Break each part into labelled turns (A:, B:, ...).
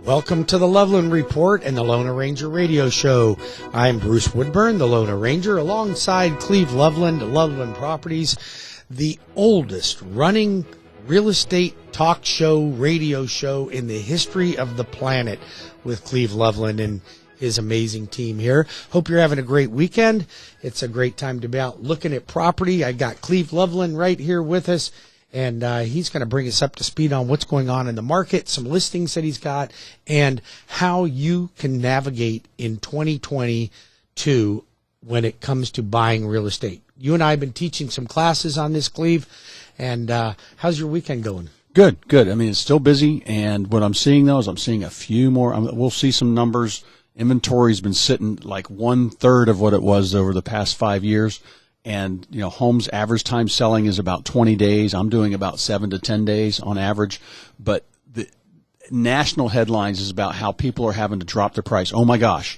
A: Welcome to the Loveland Report and the Lone Ranger Radio Show. I'm Bruce Woodburn, the Lone Ranger, alongside Cleve Loveland, Loveland Properties, the oldest running real estate talk show, radio show in the history of the planet, with Cleve Loveland and his amazing team here. Hope you're having a great weekend. It's a great time to be out looking at property. I got Cleve Loveland right here with us. And he's going to bring us up to speed on what's going on in the market, some listings that he's got, and how you can navigate in 2022 when it comes to buying real estate. You and I have been teaching some classes on this, Cleve. And how's your weekend going?
B: Good. I mean, it's still busy. And what I'm seeing, though, is I'm seeing a few more. We'll see some numbers. Inventory's been sitting like 1/3 of what it was over the past 5 years. And, you know, homes average time selling is about 20 days. I'm doing about 7 to 10 days on average. But the national headlines is about how people are having to drop their price. Oh, my gosh.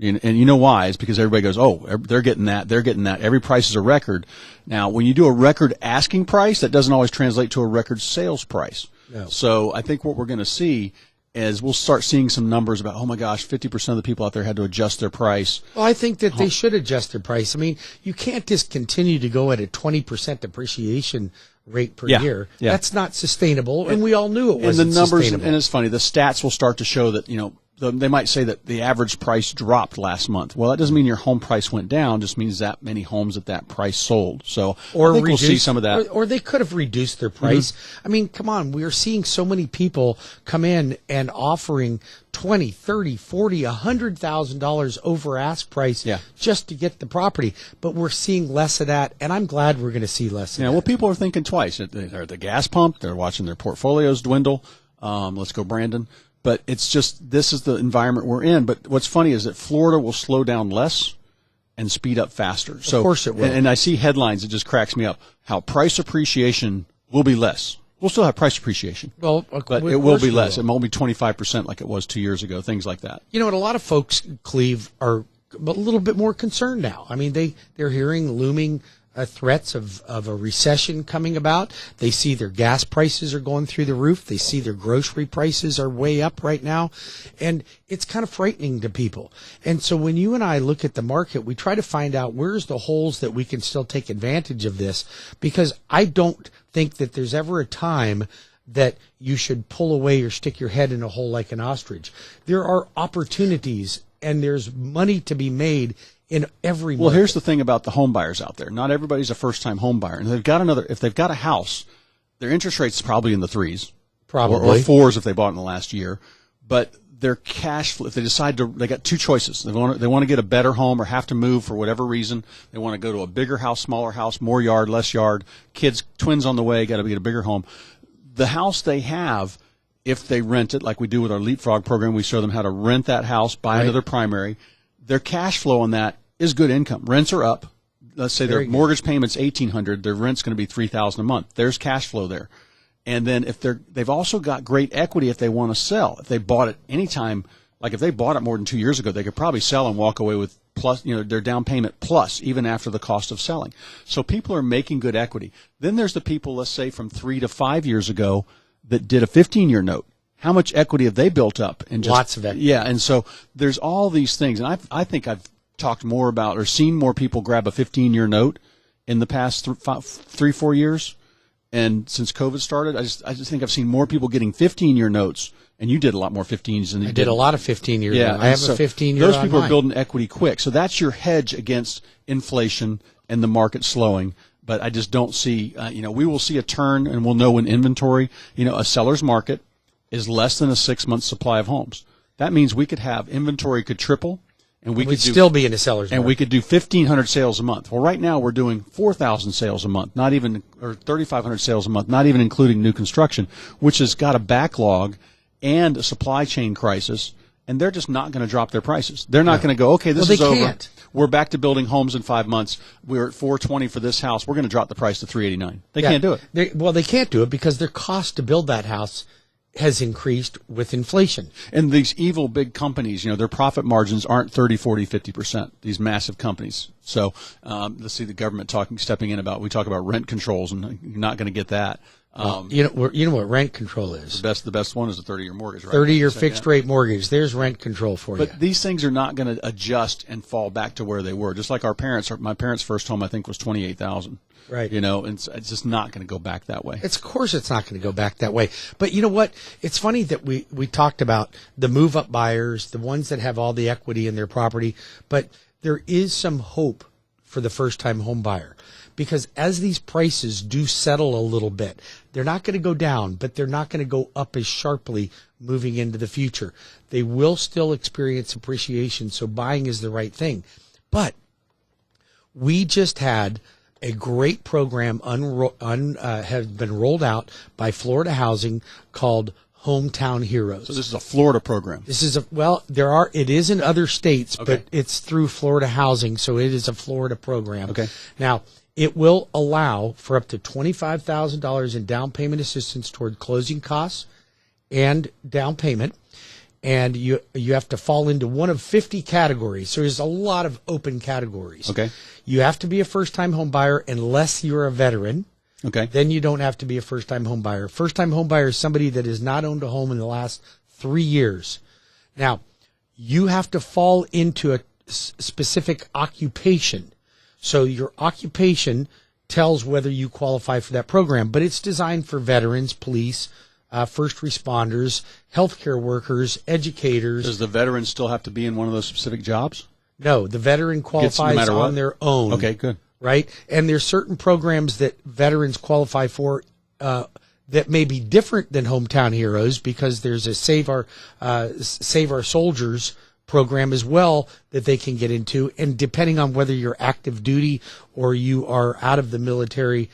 B: And you know why? It's because everybody goes, oh, they're getting that. They're getting that. Every price is a record. Now, when you do a record asking price, that doesn't always translate to a record sales price. No. So I think what we're going to see is we'll start seeing some numbers about, oh my gosh, 50% of the people out there had to adjust their price.
A: Well, I think that they should adjust their price. I mean, you can't just continue to go at a 20% depreciation rate per year. Yeah. That's not sustainable, and we all knew it wasn't sustainable.
B: And it's funny, the stats will start to show that, you know, they might say that the average price dropped last month. Well, that doesn't mean your home price went down. It just means that many homes at that price sold. So I think we'll see some of that.
A: Or they could have reduced their price. Mm-hmm. I mean, come on. We're seeing so many people come in and offering $20,000, $30,000, $40,000, $100,000 over ask price just to get the property. But we're seeing less of that, and I'm glad we're going to see less of that.
B: Yeah, well, people are thinking twice. They're at the gas pump. They're watching their portfolios dwindle. Let's go, Brandon. But it's just, this is the environment we're in. But what's funny is that Florida will slow down less and speed up faster. So,
A: of course it will.
B: And I see headlines, it just cracks me up, how price appreciation will be less. We'll still have price appreciation. Well, but it will be less. It won't be 25% like it was 2 years ago, things like that.
A: You know, and a lot of folks, Cleve, are a little bit more concerned now. I mean, they're hearing looming threats of a recession coming about. They see their gas prices are going through the roof. They see their grocery prices are way up right now. And it's kind of frightening to people. And so when you and I look at the market, we try to find out where's the holes that we can still take advantage of this, because I don't think that there's ever a time that you should pull away or stick your head in a hole like an ostrich. There are opportunities and there's money to be made in every market.
B: Well, here's the thing about the home buyers out there. Not everybody's a first-time home buyer. And if they've got a house, their interest rate's probably in the 3s.
A: Probably.
B: Or 4s if they bought in the last year. But their cash flow, if they decide to, they got two choices. They want to get a better home or have to move for whatever reason. They want to go to a bigger house, smaller house, more yard, less yard. Kids, twins on the way, got to get a bigger home. The house they have, if they rent it, like we do with our Leapfrog program, we show them how to rent that house, buy another primary. Their cash flow on that is good income. Rents are up. Let's say their mortgage payment's $1,800, their rent's going to be $3,000 a month. There's cash flow there. And then if they've also got great equity if they want to sell. If they bought it anytime, like if they bought it more than 2 years ago, they could probably sell and walk away with plus, you know, their down payment plus, even after the cost of selling. So people are making good equity. Then there's the people, let's say from 3 to 5 years ago, that did a 15-year note. How much equity have they built up? And
A: lots of equity.
B: Yeah, and so there's all these things. And I think I've talked more about or seen more people grab a 15-year note in the past 3-4 years. And since COVID started, I just think I've seen more people getting 15-year notes. And you did a lot more 15s than you did.
A: I did a lot of 15-year notes.
B: Yeah,
A: I have a 15-year.
B: Those people are building equity quick. So that's your hedge against inflation and the market slowing. But I just don't see, we will see a turn and we'll know when inventory, a seller's market is less than a 6-month supply of homes. That means we could have inventory could triple, and we'd
A: still be in a seller's market.
B: And we could do 1,500 sales a month. Well, right now we're doing 4,000 sales a month, or 3,500 sales a month, not even including new construction, which has got a backlog and a supply chain crisis, and they're just not going to drop their prices. They're not going to go, okay, this is over.
A: Can't.
B: We're back to building homes in 5 months. We're at $420 for this house. We're going to drop the price to $389. They can't do it.
A: They can't do it because their cost to build that house has increased with inflation.
B: And these evil big companies, their profit margins aren't 30, 40, 50%, these massive companies. So let's see the government stepping in we talk about rent controls, and you're not going to get that.
A: You know what rent control is.
B: The best one is a 30-year mortgage, right?
A: 30-year fixed rate mortgage. There's rent control for you.
B: But these things are not going to adjust and fall back to where they were. Just like my parents' first home, I think, was $28,000.
A: Right.
B: You know, and it's just not going to go back that way.
A: Of course it's not going to go back that way. But you know what? It's funny that we talked about the move-up buyers, the ones that have all the equity in their property, but there is some hope for the first-time home buyer. Because as these prices do settle a little bit, they're not going to go down, but they're not going to go up as sharply moving into the future. They will still experience appreciation, so buying is the right thing. But we just had a great program has been rolled out by Florida Housing called Hometown Heroes.
B: So this is a Florida program.
A: This is it is in other states, but it's through Florida Housing, so it is a Florida program.
B: Okay.
A: Now, it will allow for up to $25,000 in down payment assistance toward closing costs and down payment. And you have to fall into one of 50 categories. So there's a lot of open categories.
B: Okay.
A: You have to be a first-time home buyer unless you're a veteran.
B: Okay.
A: Then you don't have to be a first-time home buyer. First-time home buyer is somebody that has not owned a home in the last 3 years. Now, you have to fall into a specific occupation. So your occupation tells whether you qualify for that program, but it's designed for veterans, police, first responders, healthcare workers, educators.
B: Does the veteran still have to be in one of those specific jobs?
A: No, the veteran qualifies on their own.
B: Okay, good.
A: Right? And there's certain programs that veterans qualify for that may be different than Hometown Heroes, because there's a Save Our Soldiers program as well that they can get into, and depending on whether you're active duty or you are out of the military,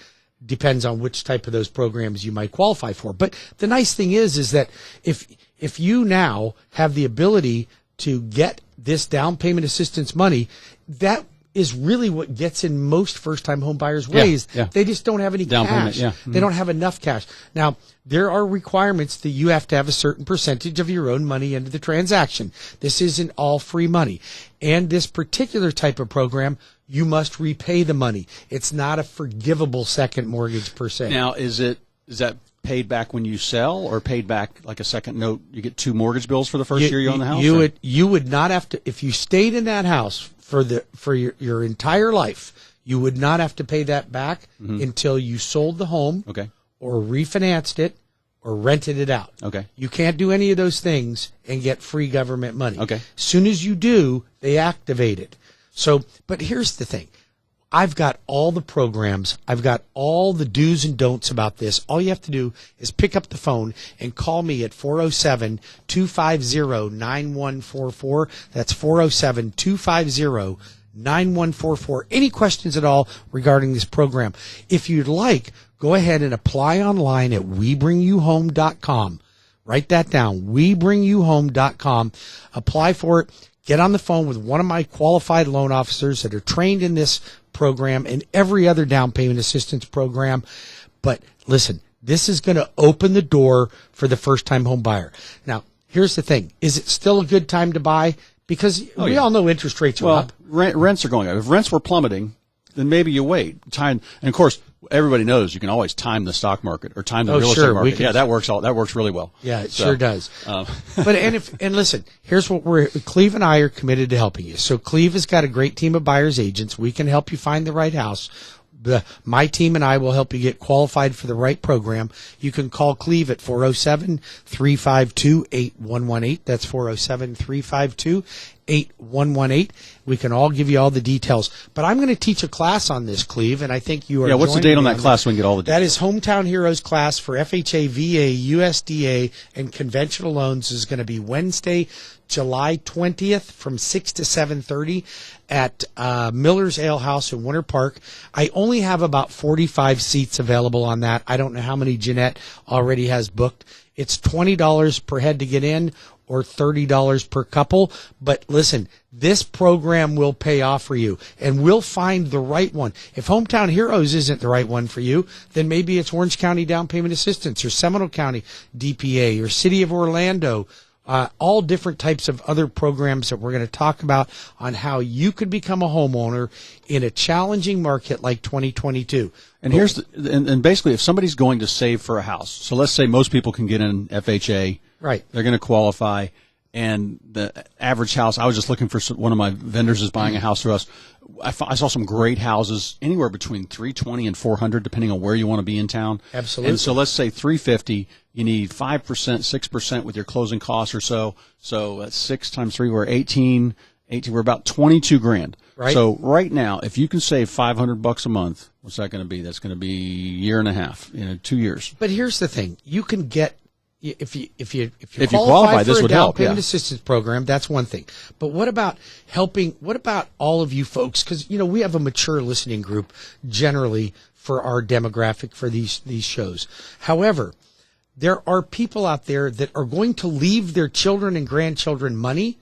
A: depends on which type of those programs you might qualify for. But the nice thing is that if you now have the ability to get this down payment assistance money, that is really what gets in most first-time home buyers' ways.
B: Yeah.
A: They just don't have any
B: down
A: cash.
B: Payment, yeah. Mm-hmm.
A: They don't have enough cash. Now, there are requirements that you have to have a certain percentage of your own money into the transaction. This isn't all free money. And this particular type of program, you must repay the money. It's not a forgivable second mortgage per se.
B: Now, is that paid back when you sell, or paid back like a second note? You get 2 mortgage bills for the first year you own the house?
A: You would not have to, if you stayed in that house for your entire life, you would not have to pay that back until you sold the home, or refinanced it, or rented it out.
B: Okay.
A: You can't do any of those things and get free government money.
B: Okay.
A: As soon as you do, they activate it. So, but here's the thing. I've got all the programs. I've got all the do's and don'ts about this. All you have to do is pick up the phone and call me at 407-250-9144. That's 407-250-9144. Any questions at all regarding this program? If you'd like, go ahead and apply online at WeBringYouHome.com. Write that down, WeBringYouHome.com. Apply for it. Get on the phone with one of my qualified loan officers that are trained in this program and every other down payment assistance program. But listen, this is going to open the door for the first-time home buyer. Now, here's the thing. Is it still a good time to buy? Because we all know interest rates are up.
B: Rents are going up. If rents were plummeting, then maybe you wait. And of course, everybody knows you can always time the stock market or time the real estate market. Yeah, that works really well.
A: Yeah, it sure does. And listen, here's what Cleve and I are committed to helping you. So Cleve has got a great team of buyer's agents. We can help you find the right house. My team and I will help you get qualified for the right program. You can call Cleve at 407-352-8118. That's 407-352-8118. We can all give you all the details. But I'm going to teach a class on this, Cleve, and I think you are.
B: Yeah, what's the date on that class so we can get all the details?
A: That is Hometown Heroes class for FHA, VA, USDA, and conventional loans is going to be Wednesday, July 20th from 6 to 7:30 at Miller's Ale House in Winter Park. I only have about 45 seats available on that. I don't know how many Jeanette already has booked. It's $20 per head to get in, or $30 per couple. But listen, this program will pay off for you, and we'll find the right one. If Hometown Heroes isn't the right one for you, then maybe it's Orange County Down Payment Assistance, or Seminole County DPA, or City of Orlando, all different types of other programs that we're going to talk about on how you could become a homeowner in a challenging market like 2022.
B: And and basically, if somebody's going to save for a house, so let's say most people can get an FHA,
A: right?
B: They're going to qualify, and the average house. I was just looking for one of my vendors is buying a house for us. I saw some great houses anywhere between $320 and $400, depending on where you want to be in town.
A: Absolutely.
B: And so let's say $350. You need 5%, 6% with your closing costs or so. So that's 6 times 3. We're 18. We're about $22,000.
A: Right.
B: So right now, if you can save $500 a month, what's that going to be? That's going to be a year and a half, 2 years.
A: But here's the thing: you can get if you
B: qualify,
A: for
B: this
A: a
B: would
A: down
B: help.
A: payment
B: Yeah.
A: assistance program. That's one thing. But what about helping? What about all of you folks? Because we have a mature listening group generally for our demographic for these shows. However, there are people out there that are going to leave their children and grandchildren money,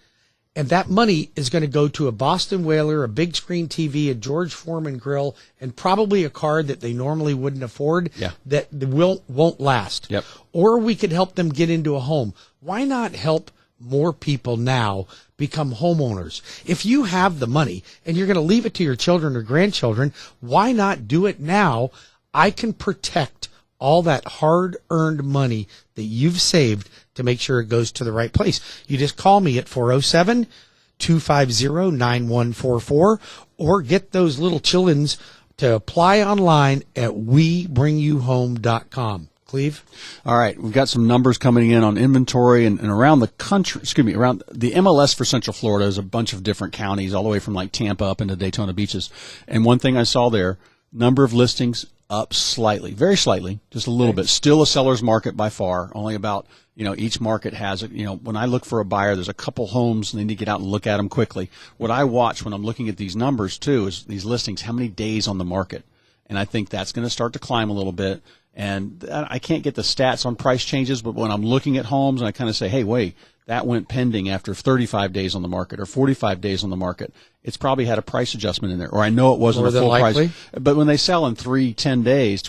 A: and that money is going to go to a Boston Whaler, a big screen TV, a George Foreman grill, and probably a car that they normally wouldn't afford.
B: Yeah.
A: That won't last.
B: Yep.
A: Or we could help them get into a home. Why not help more people now become homeowners? If you have the money and you're going to leave it to your children or grandchildren, why not do it now? I can protect all that hard-earned money that you've saved to make sure it goes to the right place. You just call me at 407-250-9144 or get those little chillins to apply online at webringyouhome.com. Cleve?
B: All right. We've got some numbers coming in on inventory and around the country. Around the MLS for Central Florida is a bunch of different counties, all the way from like Tampa up into Daytona Beaches. And one thing I saw there, number of listings up slightly, very slightly, just a little bit. Still a seller's market by far. Only about, each market has, when I look for a buyer, there's a couple homes and they need to get out and look at them quickly. What I watch when I'm looking at these numbers too is these listings, how many days on the market. And I think that's going to start to climb a little bit. And I can't get the stats on price changes, but when I'm looking at homes and I kind of say, hey, wait, that went pending after 35 days on the market or 45 days on the market, it's probably had a price adjustment in there, or I know it wasn't a full price. But when they sell in 3 to 10 days,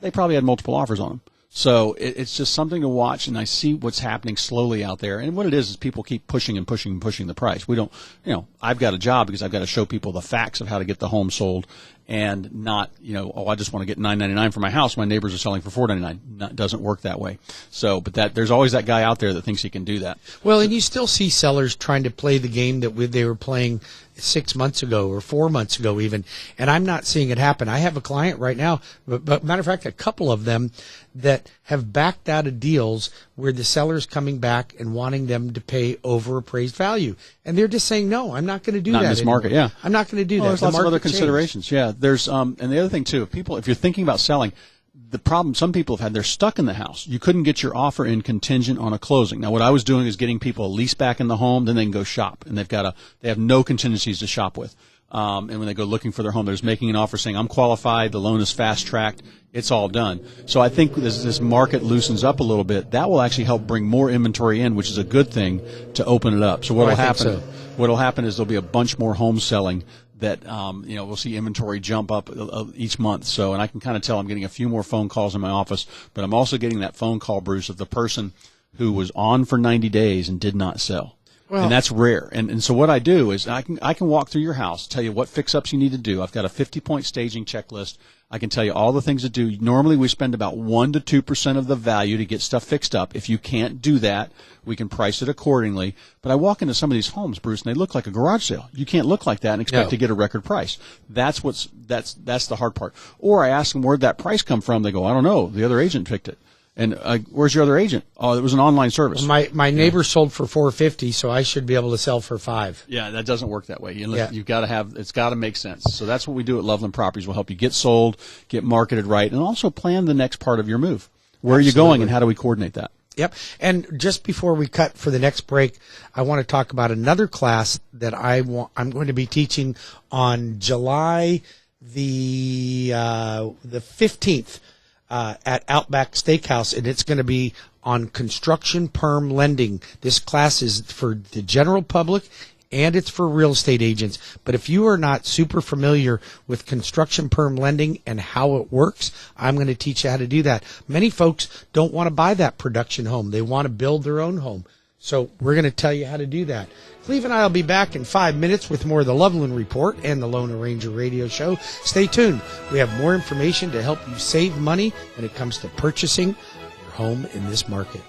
B: they probably had multiple offers on them. So it's just something to watch, and I see what's happening slowly out there. And what it is people keep pushing and pushing and pushing the price. We don't, I've got a job because I've got to show people the facts of how to get the home sold, and not, I just want to get $9.99 for my house. My neighbors are selling for $4.99. It doesn't work that way. So, but there's always that guy out there that thinks he can do that.
A: Well, and you still see sellers trying to play the game that they were playing 6 months ago or 4 months ago even, and I'm not seeing it happen. I have a client right now, but matter of fact, a couple of them that have backed out of deals where the seller's coming back and wanting them to pay over appraised value. And they're just saying, no, I'm not going to do that.
B: Not in this market, yeah.
A: I'm not going to do that.
B: There's lots of other considerations. Yeah, there's and the other thing too, if you're thinking about selling, the problem some people have had, they're stuck in the house. You couldn't get your offer in contingent on a closing. Now, what I was doing is getting people a lease back in the home, then they can go shop, and they have no contingencies to shop with. And when they go looking for their home, they're just making an offer saying, I'm qualified, the loan is fast-tracked, it's all done. So I think as this market loosens up a little bit, that will actually help bring more inventory in, which is a good thing to open it up. So what will happen? What will happen is there'll be a bunch more homes selling that, we'll see inventory jump up each month. So, and I can kind of tell I'm getting a few more phone calls in my office, but I'm also getting that phone call, Bruce, of the person who was on for 90 days and did not sell. Well, and that's rare. And so what I do is I can walk through your house, tell you what fix-ups you need to do. I've got a 50-point staging checklist. I can tell you all the things to do. Normally we spend about 1 to 2% of the value to get stuff fixed up. If you can't do that, we can price it accordingly. But I walk into some of these homes, Bruce, and they look like a garage sale. You can't look like that and expect to get a record price. That's the hard part. Or I ask them, where'd that price come from? They go, I don't know. The other agent picked it. And where's your other agent? Oh, it was an online service.
A: My neighbor sold for $450, so I should be able to sell for $5.
B: Yeah, that doesn't work that way. You've got to have, it's got to make sense. So that's what we do at Loveland Properties. We'll help you get sold, get marketed right, and also plan the next part of your move. Where are you going, and how do we coordinate that?
A: Yep. And just before we cut for the next break, I want to talk about another class that I'm going to be teaching on July the 15th. At Outback Steakhouse, and it's going to be on construction perm lending. This class is for the general public and it's for real estate agents. But if you are not super familiar with construction perm lending and how it works, I'm going to teach you how to do that. Many folks don't want to buy that production home. They want to build their own home. So we're going to tell you how to do that. Cleve and I will be back in 5 minutes with more of the Loveland Report and the Lone Ranger Radio Show. Stay tuned. We have more information to help you save money when it comes to purchasing your home in this market.